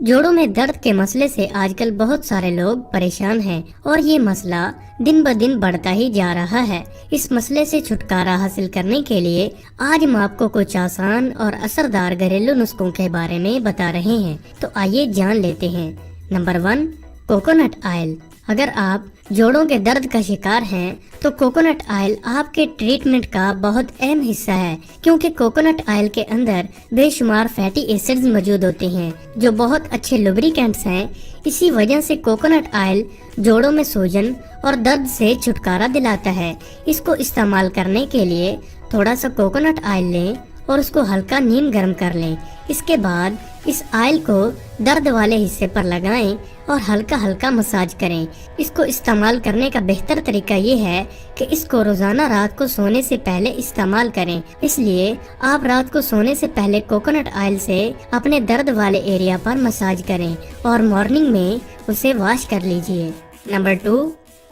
जोड़ों में दर्द के मसले से आजकल बहुत सारे लोग परेशान हैं और ये मसला दिन ब दिन बढ़ता ही जा रहा है। इस मसले से छुटकारा हासिल करने के लिए आज हम आपको कुछ आसान और असरदार घरेलू नुस्खों के बारे में बता रहे हैं। तो आइए जान लेते हैं। Number 1, coconut oil. अगर आप जोड़ों के दर्द का शिकार हैं तो कोकोनट ऑयल आपके ट्रीटमेंट का बहुत अहम हिस्सा है, क्योंकि कोकोनट ऑयल के अंदर बेशुमार फैटी एसिड्स मौजूद होते हैं जो बहुत अच्छे लुब्रिकेंट्स हैं। इसी वजह से कोकोनट ऑयल जोड़ों में सूजन और दर्द से छुटकारा दिलाता है। इसको इस्तेमाल करने के लिए थोड़ा सा कोकोनट ऑयल लें और उसको हल्का नीम गर्म कर लें। इसके बाद इस ऑयल को दर्द वाले हिस्से पर लगाएं और हल्का हल्का मसाज करें। इसको इस्तेमाल करने का बेहतर तरीका ये है कि इसको रोजाना रात को सोने से पहले इस्तेमाल करें। इसलिए आप रात को सोने से पहले कोकोनट ऑयल से अपने दर्द वाले एरिया पर मसाज करें और मॉर्निंग में उसे वॉश कर लीजिए। Number 2,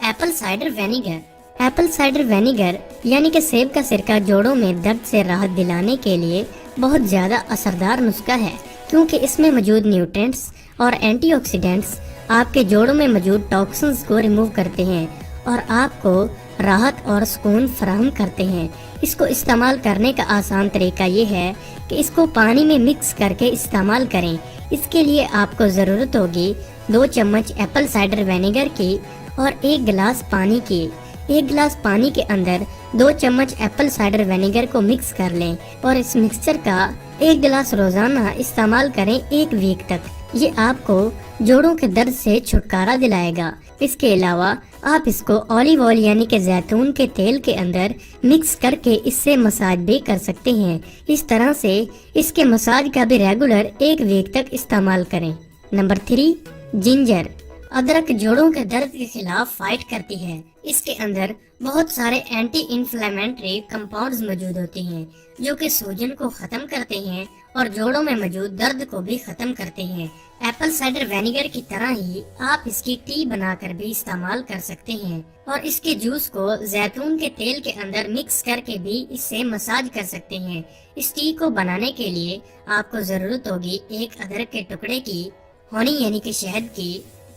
Apple cider vinegar. Apple cider vinegar यानी कि सेब का सिरका जोड़ों में दर्द से राहत दिलाने के लिए बहुत ज्यादा असरदार नुस्खा है, क्योंकि इसमें मौजूद न्यूट्रिएंट्स और एंटीऑक्सीडेंट्स आपके जोड़ों में मौजूद टॉक्सिन्स को रिमूव करते हैं और आपको राहत और सुकून फराहम करते हैं। इसको इस्तेमाल करने का आसान तरीका ये है कि इसको पानी में मिक्स करके इस्तेमाल करें। इसके लिए आपको ज़रूरत होगी 2 चम्मच एप्पल साइडर वेनिगर की और 1 गिलास पानी की। 1 गिलास पानी के अंदर 2 चम्मच एप्पल साइडर वेनिगर को मिक्स कर लें और इस मिक्सचर का 1 गिलास रोजाना इस्तेमाल करें 1 वीक तक। ये आपको जोड़ों के दर्द से छुटकारा दिलाएगा। इसके अलावा आप इसको ऑलिव ऑयल यानी कि जैतून के तेल के अंदर मिक्स करके इससे मसाज भी कर सकते हैं। इस तरह से इसके मसाज का भी रेगुलर 1 वीक तक इस्तेमाल करें। Number 3, ginger. अदरक जोड़ों के दर्द के खिलाफ फाइट करती है। इसके अंदर बहुत सारे एंटी इंफ्लेमेटरी कंपाउंड्स मौजूद होते हैं जो कि सूजन को खत्म करते हैं और जोड़ों में मौजूद दर्द को भी खत्म करते हैं। एप्पल साइडर वेनिगर की तरह ही आप इसकी टी बनाकर भी इस्तेमाल कर सकते हैं और इसके जूस को जैतून के तेल के अंदर मिक्स करके भी इससे मसाज कर सकते हैं। इस टी को बनाने के लिए आपको जरूरत होगी 1 अदरक के टुकड़े की, हनी यानी कि शहद की,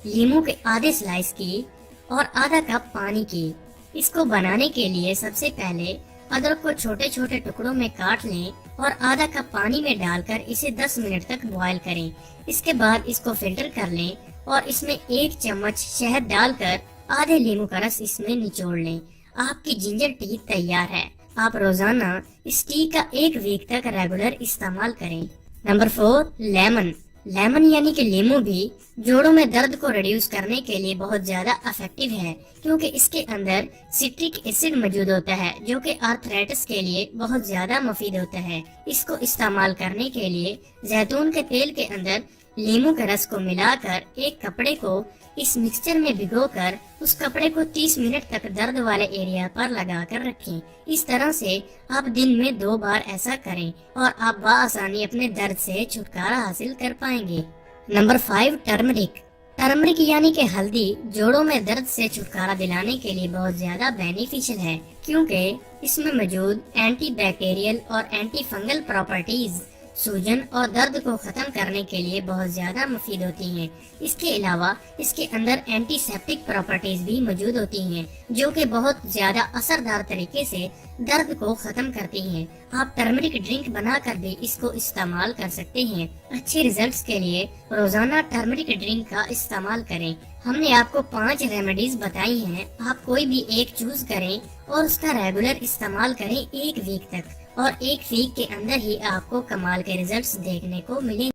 लीमू के आधे स्लाइस की और आधा कप पानी की। इसको बनाने के लिए सबसे पहले अदरक को छोटे छोटे टुकड़ों में काट लें और आधा कप पानी में डालकर इसे 10 मिनट तक बॉईल करें। इसके बाद इसको फिल्टर कर लें और इसमें 1 चम्मच शहद डालकर आधे लीमू का रस इसमें निचोड़ लें। आपकी जिंजर टी तैयार है। आप रोजाना इस टी का 1 वीक तक रेगुलर इस्तेमाल करें। Number 4, lemon. लेमन यानी कि लीमू भी जोड़ों में दर्द को रिड्यूस करने के लिए बहुत ज्यादा इफेक्टिव है, क्योंकि इसके अंदर सिट्रिक एसिड मौजूद होता है जो कि आर्थराइटिस के लिए बहुत ज्यादा मुफीद होता है। इसको इस्तेमाल करने के लिए जैतून के तेल के अंदर लीमू के रस को मिलाकर एक कपड़े को इस मिक्सचर में भिगोकर उस कपड़े को 30 मिनट तक दर्द वाले एरिया पर लगाकर रखें। इस तरह से आप दिन में 2 बार ऐसा करें और आप बआसानी अपने दर्द से छुटकारा हासिल कर पाएंगे। Number 5, turmeric. टर्मरिक यानी कि हल्दी जोड़ों में दर्द से छुटकारा दिलाने के लिए बहुत ज्यादा बेनिफिशियल है, क्योंकि इसमें मौजूद एंटी बैक्टीरियल और एंटी फंगल प्रॉपर्टीज सूजन और दर्द को खत्म करने के लिए बहुत ज्यादा मुफीद होती हैं। इसके अलावा इसके अंदर एंटीसेप्टिक प्रॉपर्टीज भी मौजूद होती हैं जो कि बहुत ज्यादा असरदार तरीके से दर्द को खत्म करती हैं। आप टर्मरिक ड्रिंक बनाकर भी इसको इस्तेमाल कर सकते हैं। अच्छे रिजल्ट्स के लिए रोजाना टर्मरिक ड्रिंक का इस्तेमाल करें। हमने आपको 5 रेमेडीज बताई हैं। आप कोई भी एक चूज करें और उसका रेगुलर इस्तेमाल करें 1 वीक तक और 1 वीक के अंदर ही आपको कमाल के रिजल्ट्स देखने को मिलेंगे।